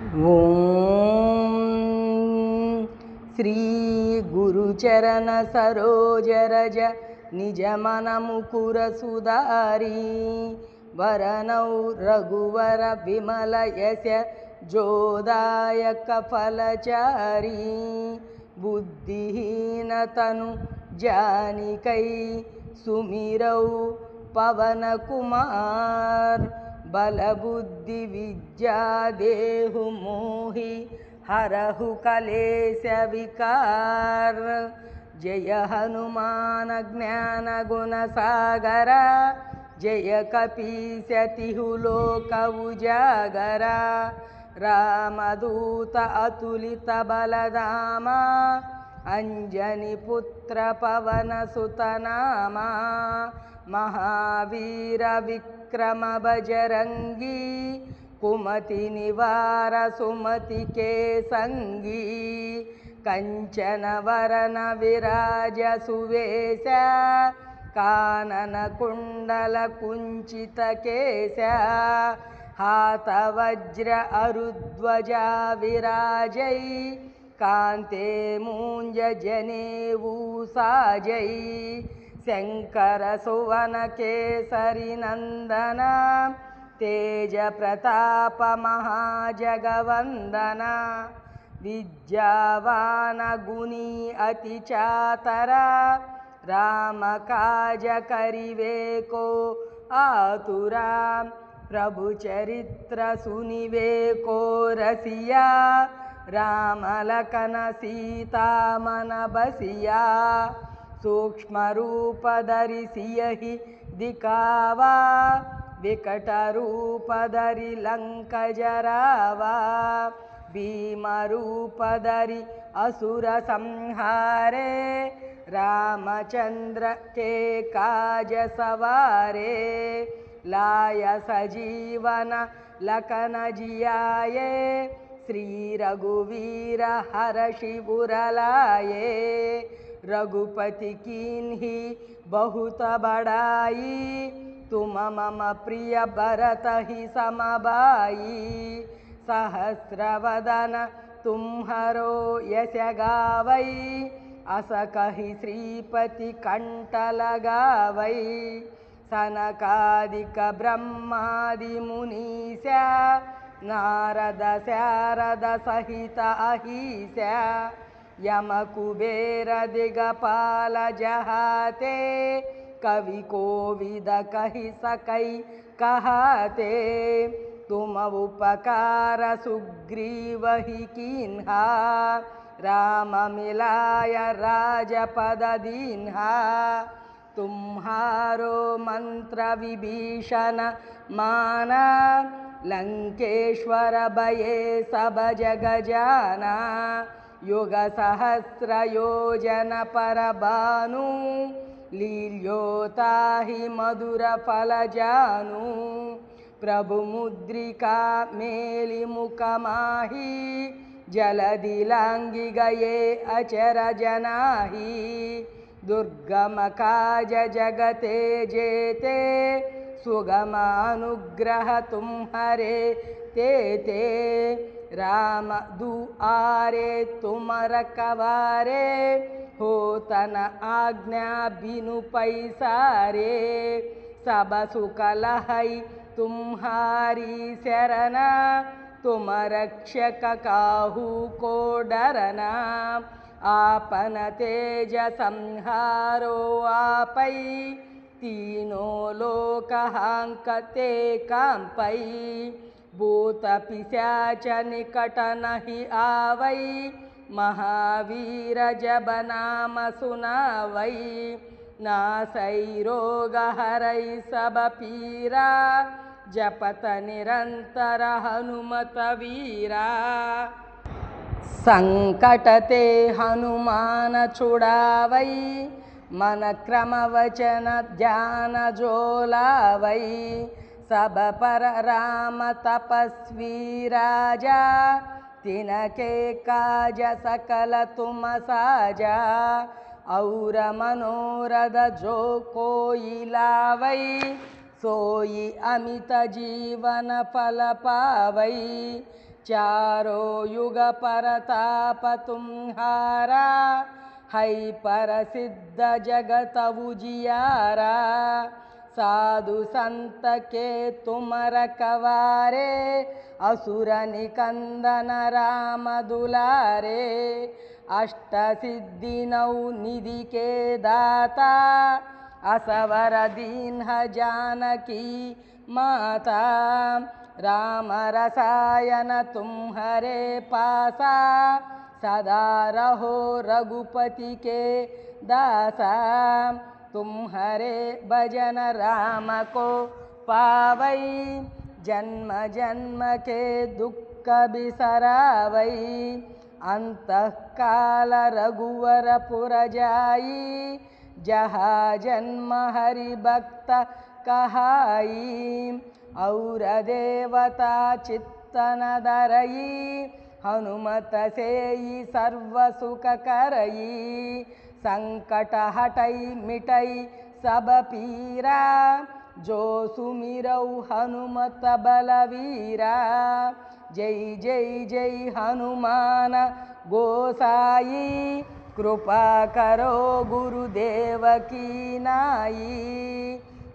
ओम श्री गुरुचरण सरोज रज निज मन मुकुर सुधारी वरनौ रघुवर विमल यश जोदायक फलचारी बुद्धिहीन तनु जानिकै सुमिरौ पवन कुमार बल बुद्धि विद्या देहु मोहि हरहु कलेश विकार। जय हनुमान ज्ञान गुण सागर जय कपीसतिहु लोक उजागरा। रामदूत अतुलित बलधामा अंजनी पुत्र पवन सुत नामा। महावीर विक्रम बजरंगी कुमति निवार सुमति के संगी। कंचन वरन विराज सुवेश कानन कुंडल कुंचित केश। हाथ वज्र अरुध्वजा विराजै कांते मूंज जनेऊ साजै। शंकर सुवन केसरी नंदन तेज प्रताप महाजगवंदना। विद्यावान गुणी अति चातरा राम काज करिवे को आतुरा। प्रभु चरित्र सुनिवे को रसिया राम लखन सीता मन बसिया। सूक्ष्म रूप धरि सियहि दिखावा विकट रूप धरि लंक जरावा। भीम रूप धरि असुर संहारे रामचंद्र के काज सवारे। लाय सजीवन लखन जियाये श्री रघुवीर हर्षि उर लाये। रघुपति कीन्ही बहुत बड़ाई तुम मम प्रिय भरत ही समबाई। सहस्र वदन तुम्हरो यश गावै अस कहि श्रीपति कंठ लगावै। सनकादिक ब्रह्मादि मुनीसा नारद शारद सहित अहिसा। यम कुबेर दिगपाल जहाते कवि कोविद कहि सकै कहाते। तुम उपकार सुग्रीवहि कीन्हा राम मिलाय राजपद दीन्हा। तुम्हारो मंत्र विभीषण माना लंकेश्वर भये सब जग जाना। युग सहस्र योजन पर भानु लील्योताहि मधुर फल जानु। प्रभु मुद्रिका मेलि मुख माही जलधि लांघि गए अचर जनाही। दुर्गम काज जगते जेते सुगम अनुग्रह तुम्हारे तेते। राम दुआरे तुम रखवारे हो तन आज्ञा बिनु पैसारे। सब सुख लहै तुम्हारी शरणा तुम रक्षक काहू को डरना। आपन तेज संहारो आपै तीनों लोक हांकते कांपै। भूत पिशाच निकट नहीं आवै महावीर जब नाम सुनावै। नासै रोग हरै सब पीरा जपत निरंतर हनुमत वीरा। संकट ते हनुमान छुड़ावै मन क्रम वचन ध्यान जो लावै। सब पर राम तपस्वी राजा तिनके काज सकल तुम साजा। और मनोरथ जो कोई लावै सोई अमित जीवन फल पावै। चारो युग परताप तुम्हारा, है परसिद्ध जगत उजियारा। साधु संत के तुम रखवारे, असुर निकंदन राम दुलारे। अष्ट सिद्धि नौ निधि के दाता, असवर दीन जानकी माता। राम रसायन तुम्हारे पासा, सदा रहो रघुपति के दासा। तुम्हारे भजन राम को पावै, जन्म जन्म के दुख बिसरावै। अंतकाल रघुवर पुर जाई, जहाँ जन्म हरि भक्त कहाई। और देवता चित्तन धरई, हनुमत सेई सर्व सुख करई। संकट हटई मिटई सब पीरा, जो सुमिरऊ हनुमत बलवीरा। जय जय जय हनुमान गोसाई, कृपा करो गुरुदेव की नाई।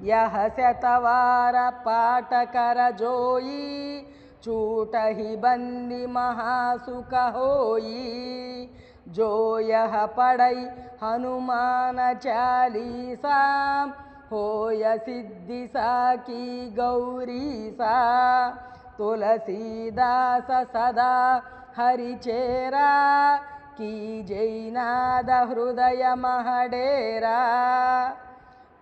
यह शतवार पाठ कर जोई, छूटहि बंदी महासुख होई। जो यह पढ़ई हनुमान चालीसा, होय सिद्धि साकी गौरीसा। तुलसीदास सदा हरिचेरा, की जय नाद हृदय महडेरा।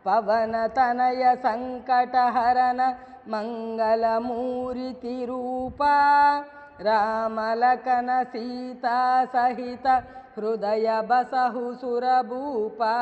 पवन तनय संकट हरन मंगल मूर्ति रूपा, राम लखन सीता सहित हृदय बसहु सुरभूपा।